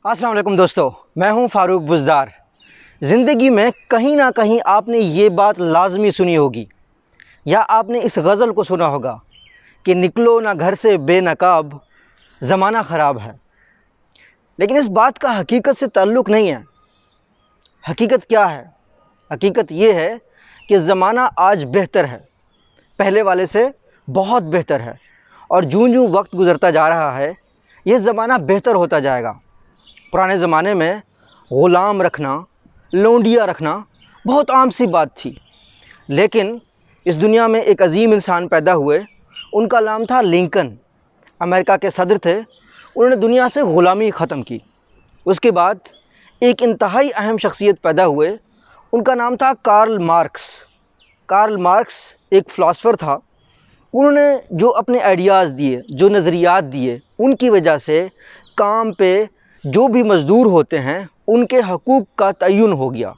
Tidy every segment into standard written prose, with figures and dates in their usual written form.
अस्सलाम वालेकुम दोस्तों, मैं हूं फारूक बुज़दार। ज़िंदगी में कहीं ना कहीं आपने ये बात लाजमी सुनी होगी या आपने इस गज़ल को सुना होगा कि निकलो ना घर से बेनकाब, ज़माना ख़राब है। लेकिन इस बात का हकीकत से ताल्लुक़ नहीं है। हकीकत क्या है? हकीकत ये है कि ज़माना आज बेहतर है, पहले वाले से बहुत बेहतर है, और जूं जूं वक्त गुज़रता जा रहा है ये ज़माना बेहतर होता जाएगा। पुराने ज़माने में ग़ुलाम रखना, लौंडिया रखना बहुत आम सी बात थी, लेकिन इस दुनिया में एक अजीम इंसान पैदा हुए। उनका नाम था लिंकन। अमेरिका के सदर थे। उन्होंने दुनिया से ग़ुलामी ख़त्म की। उसके बाद एक इंतहाई अहम शख्सियत पैदा हुए। उनका नाम था कार्ल मार्क्स। कार्ल मार्क्स एक फ़िलासफ़र था। उन्होंने जो अपने आइडियाज़ दिए, जो नज़रियात दिए, उनकी वजह से काम पे जो भी मज़दूर होते हैं उनके हकूक़ का तयन हो गया।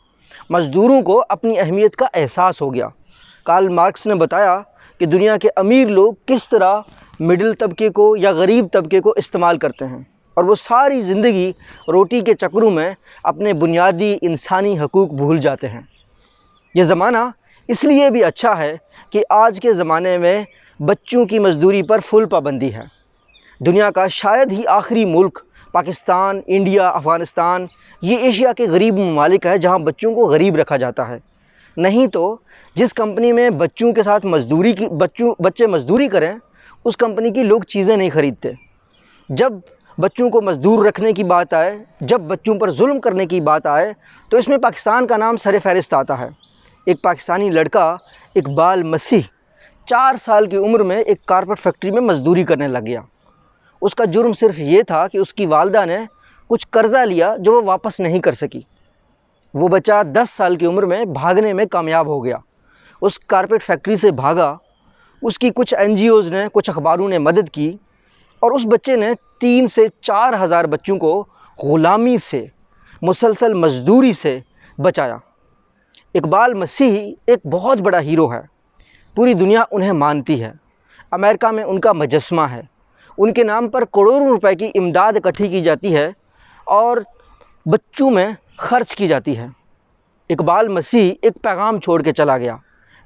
मज़दूरों को अपनी अहमियत का एहसास हो गया। कार्ल मार्क्स ने बताया कि दुनिया के अमीर लोग किस तरह मिडिल तबके को या गरीब तबके को इस्तेमाल करते हैं, और वो सारी ज़िंदगी रोटी के चक्करों में अपने बुनियादी इंसानी हकूक़ भूल जाते हैं। ये ज़माना इसलिए भी अच्छा है कि आज के ज़माने में बच्चों की मज़दूरी पर फुल पाबंदी है। दुनिया का शायद ही आखिरी मुल्क पाकिस्तान, इंडिया, अफ़गानिस्तान ये एशिया के गरीब ममालिक हैं जहाँ बच्चों को गरीब रखा जाता है। नहीं तो जिस कंपनी में बच्चों के साथ बच्चे मज़दूरी करें, उस कंपनी की लोग चीज़ें नहीं ख़रीदते। जब बच्चों को मज़दूर रखने की बात आए, जब बच्चों पर जुल्म करने की बात आए, तो इसमें पाकिस्तान का नाम सर फ़हरिस्त आता है। एक पाकिस्तानी लड़का इकबाल मसीह 4 साल की उम्र में एक कारपेट फैक्ट्री में मज़दूरी करने लग गया। उसका जुर्म सिर्फ ये था कि उसकी वालदा ने कुछ कर्ज़ा लिया जो वो वापस नहीं कर सकी। वो बच्चा 10 साल की उम्र में भागने में कामयाब हो गया। उस कारपेट फैक्ट्री से भागा। उसकी कुछ NGOज़ ने, कुछ अखबारों ने मदद की, और उस बच्चे ने 3 से 4 हज़ार बच्चों को ग़ुलामी से, मुसलसल मज़दूरी से बचाया। इकबाल मसीह एक बहुत बड़ा हीरो है। पूरी दुनिया उन्हें मानती है। अमेरिका में उनका मुजस्समा है। उनके नाम पर करोड़ों रुपए की इमदाद इकट्ठी की जाती है और बच्चों में ख़र्च की जाती है। इकबाल मसीह एक पैगाम छोड़ के चला गया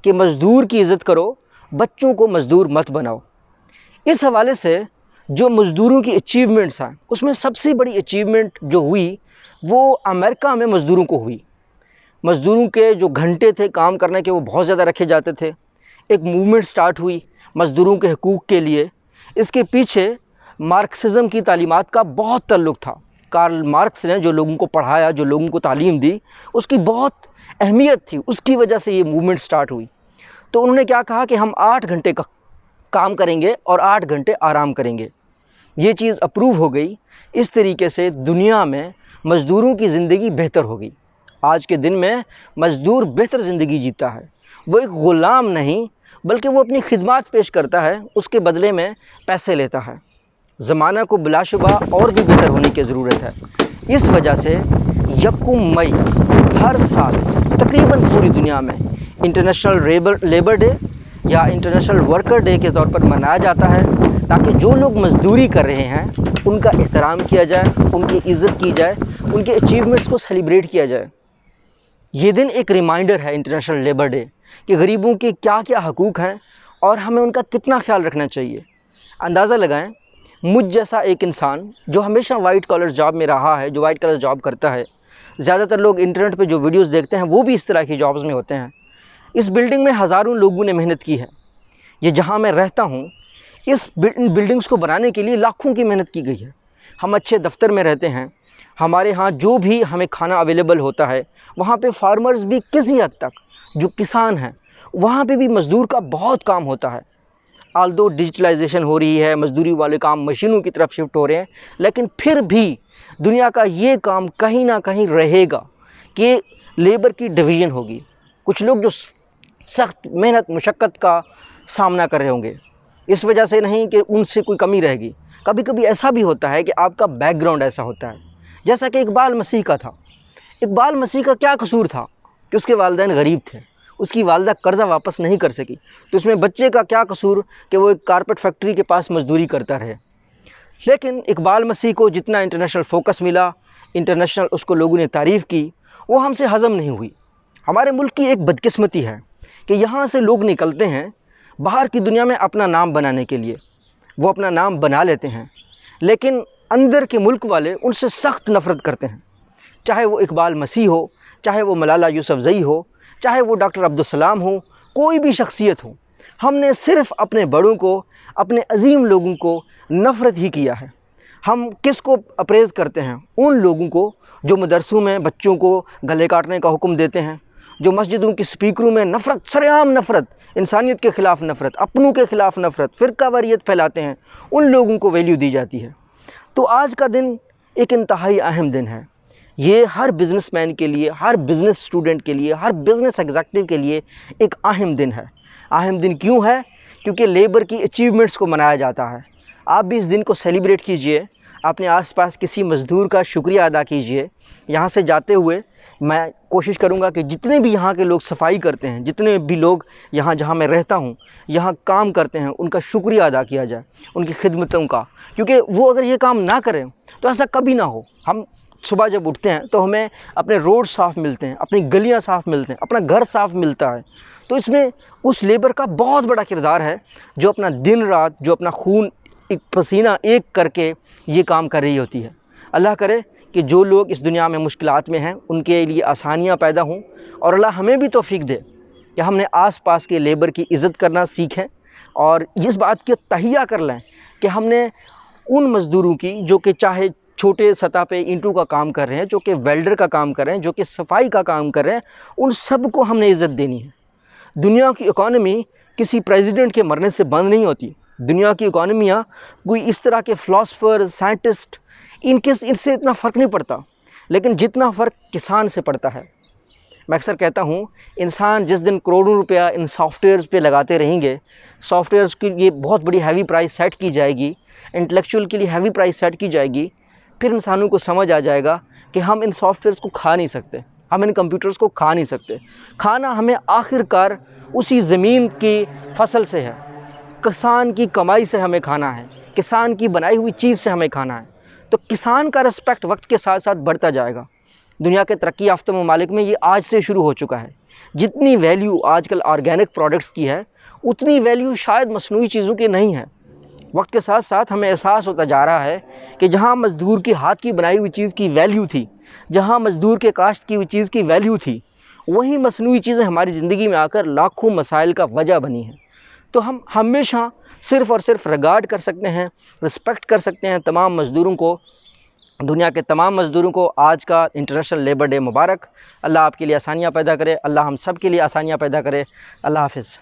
कि मज़दूर की इज़्ज़त करो, बच्चों को मज़दूर मत बनाओ। इस हवाले से जो मज़दूरों की अचीवमेंट्स हैं, उसमें सबसे बड़ी अचीवमेंट जो हुई वो अमेरिका में मज़दूरों को हुई। मज़दूरों के जो घंटे थे काम करने के, वो बहुत ज़्यादा रखे जाते थे। एक मूवमेंट स्टार्ट हुई मज़दूरों के हकूक़ के लिए। इसके पीछे मार्क्सिज़म की तालीमात का बहुत ताल्लुक़ था। कार्ल मार्क्स ने जो लोगों को पढ़ाया, जो लोगों को तालीम दी, उसकी बहुत अहमियत थी। उसकी वजह से ये मूवमेंट स्टार्ट हुई। तो उन्होंने क्या कहा कि हम 8 घंटे का काम करेंगे और 8 घंटे आराम करेंगे। ये चीज़ अप्रूव हो गई। इस तरीके से दुनिया में मज़दूरों की ज़िंदगी बेहतर हो गई। आज के दिन में मज़दूर बेहतर ज़िंदगी जीता है। वो एक ग़ुलाम नहीं, बल्कि वो अपनी खिदमत पेश करता है, उसके बदले में पैसे लेता है। ज़माना को बिलाशुबा और भी बेहतर होने की ज़रूरत है। इस वजह से 1 मई हर साल तकरीबन पूरी दुनिया में इंटरनेशनल लेबर डे या इंटरनेशनल वर्कर डे के तौर पर मनाया जाता है, ताकि जो लोग मज़दूरी कर रहे हैं उनका एहतराम किया जाए, उनकी इज़्ज़त की जाए, उनके अचीवमेंट्स को सेलिब्रेट किया जाए। ये दिन एक रिमाइंडर है, इंटरनेशनल लेबर डे, कि गरीबों के क्या क्या हकूक़ हैं और हमें उनका कितना ख्याल रखना चाहिए। अंदाज़ा लगाएं, मुझ जैसा एक इंसान जो हमेशा वाइट कॉलर जॉब में रहा है, जो वाइट कॉलर जॉब करता है, ज़्यादातर लोग इंटरनेट पे जो वीडियोस देखते हैं वो भी इस तरह की जॉब्स में होते हैं। इस बिल्डिंग में हज़ारों लोगों ने मेहनत की है। ये जहाँ मैं रहता हूँ, इस बिल्डिंग्स को बनाने के लिए लाखों की मेहनत की गई है। हम अच्छे दफ्तर में रहते हैं। हमारे यहाँ जो भी हमें खाना अवेलेबल होता है, वहाँ पे फार्मर्स भी किसी हद तक, जो किसान हैं, वहाँ पे भी मज़दूर का बहुत काम होता है। आल्दो डिजिटलाइजेशन हो रही है, मज़दूरी वाले काम मशीनों की तरफ शिफ्ट हो रहे हैं, लेकिन फिर भी दुनिया का ये काम कहीं ना कहीं रहेगा कि लेबर की डिवीज़न होगी। कुछ लोग जो सख्त मेहनत मुशक्क़त का सामना कर रहे होंगे, इस वजह से नहीं कि उनसे कोई कमी रहेगी। कभी कभी ऐसा भी होता है कि आपका बैकग्राउंड ऐसा होता है, जैसा कि इकबाल मसीह का था। इकबाल मसीह का क्या कसूर था कि उसके वालिदैन गरीब थे, उसकी वालदा कर्ज़ा वापस नहीं कर सकी, तो इसमें बच्चे का क्या कसूर कि वो एक कारपेट फैक्ट्री के पास मज़दूरी करता रहे। लेकिन इकबाल मसीह को जितना इंटरनेशनल फोकस मिला, انٹرنیشنل اس کو لوگوں نے تعریف کی، وہ ہم سے ہضم نہیں ہوئی۔ ہمارے ملک کی ایک بدقسمتی ہے کہ یہاں سے لوگ نکلتے ہیں باہر کی دنیا میں اپنا نام بنانے کے لیے، وہ اپنا نام بنا لیتے ہیں، لیکن اندر کے ملک والے ان سے سخت نفرت کرتے ہیں، چاہے وہ اقبال مسیح ہو، چاہے وہ ملالہ یوسفزئی ہو، چاہے وہ ڈاکٹر عبدالسلام ہو، کوئی بھی شخصیت ہو۔ ہم نے صرف اپنے بڑوں کو، اپنے عظیم لوگوں کو نفرت ہی کیا ہے۔ ہم کس کو اپریز کرتے ہیں؟ ان لوگوں کو جو مدرسوں میں بچوں کو گلے کاٹنے کا حکم دیتے ہیں، جو مسجدوں کے سپیکروں میں نفرت، سرعام نفرت، انسانیت کے خلاف نفرت، اپنوں کے خلاف نفرت، فرقہ واریت پھیلاتے ہیں، ان لوگوں کو ویلیو دی جاتی ہے۔ تو آج کا دن ایک انتہائی اہم دن ہے۔ یہ ہر بزنس مین کے لیے، ہر بزنس اسٹوڈنٹ کے لیے، ہر بزنس ایگزیکٹو کے لیے ایک اہم دن ہے۔ اہم دن کیوں ہے؟ کیونکہ لیبر کی اچیومنٹس کو منایا جاتا ہے۔ آپ بھی اس دن کو سیلیبریٹ کیجئے، اپنے آس پاس کسی مزدور کا شکریہ ادا کیجئے۔ یہاں سے جاتے ہوئے میں کوشش کروں گا کہ جتنے بھی یہاں کے لوگ صفائی کرتے ہیں، جتنے بھی لوگ یہاں جہاں میں رہتا ہوں یہاں کام کرتے ہیں، ان کا شکریہ ادا کیا جائے، ان کی خدمتوں کا، کیونکہ وہ اگر یہ کام نہ کریں تو ایسا کبھی نہ ہو۔ ہم صبح جب اٹھتے ہیں تو ہمیں اپنے روڈ صاف ملتے ہیں، اپنی گلیاں صاف ملتے ہیں، اپنا گھر صاف ملتا ہے، تو اس میں اس لیبر کا بہت بڑا کردار ہے جو اپنا دن رات، جو اپنا خون ایک پسینہ ایک کر کے یہ کام کر رہی ہوتی ہے۔ اللہ کرے کہ جو لوگ اس دنیا میں مشکلات میں ہیں ان کے لیے آسانیاں پیدا ہوں، اور اللہ ہمیں بھی توفیق دے کہ ہم نے آس پاس کے لیبر کی عزت کرنا سیکھیں، اور اس بات کی تہیہ کر لیں کہ ہم نے ان مزدوروں کی جو کہ چاہے چھوٹے سطح پہ اینٹوں کا کام کر رہے ہیں، جو کہ ویلڈر کا کام کر رہے ہیں، جو کہ صفائی کا کام کر رہے ہیں، ان سب کو ہم نے عزت دینی ہے۔ دنیا کی اکانومی کسی پریزیڈنٹ کے مرنے سے بند نہیں ہوتی۔ دنیا کی اکانومیاں کوئی اس طرح کے فلاسفر، سائنٹسٹ، ان سے اتنا فرق نہیں پڑتا، لیکن جتنا فرق کسان سے پڑتا ہے۔ میں اکثر کہتا ہوں، انسان جس دن کروڑوں روپیہ ان سافٹ ویئرز پہ لگاتے رہیں گے، سافٹ ویئرز کی یہ بہت بڑی ہیوی پرائس سیٹ کی جائے گی، انٹلیکچوئل کے لیے ہیوی پرائس سیٹ کی جائے گی، پھر انسانوں کو سمجھ آ جائے گا کہ ہم ان سافٹ ویئرز کو کھا نہیں سکتے، ہم ان کمپیوٹرز کو کھا نہیں سکتے۔ کھانا ہمیں آخر کار اسی زمین کی فصل سے ہے، کسان کی کمائی سے ہمیں کھانا ہے، کسان کی بنائی ہوئی چیز سے ہمیں کھانا ہے۔ تو کسان کا رسپیکٹ وقت کے ساتھ ساتھ بڑھتا جائے گا۔ دنیا کے ترقی یافتہ ممالک میں یہ آج سے شروع ہو چکا ہے۔ جتنی ویلیو آج کل آرگینک پروڈکٹس کی ہے، اتنی ویلیو شاید مصنوعی چیزوں کی نہیں ہے۔ وقت کے ساتھ ساتھ ہمیں احساس ہوتا جا رہا ہے کہ جہاں مزدور کے ہاتھ کی بنائی ہوئی چیز کی ویلیو تھی، جہاں مزدور کے کاشت کی ہوئی چیز کی ویلیو تھی، وہی مصنوعی چیزیں ہماری زندگی میں آ کر لاکھوں مسائل کا وجہ بنی ہیں۔ تو ہم ہمیشہ صرف اور صرف ریگارڈ کر سکتے ہیں، رسپیکٹ کر سکتے ہیں تمام مزدوروں کو، دنیا کے تمام مزدوروں کو۔ آج کا انٹرنیشنل لیبر ڈے مبارک۔ اللہ آپ کے لیے آسانیاں پیدا کرے، اللہ ہم سب کے لیے آسانیاں پیدا کرے۔ اللہ حافظ۔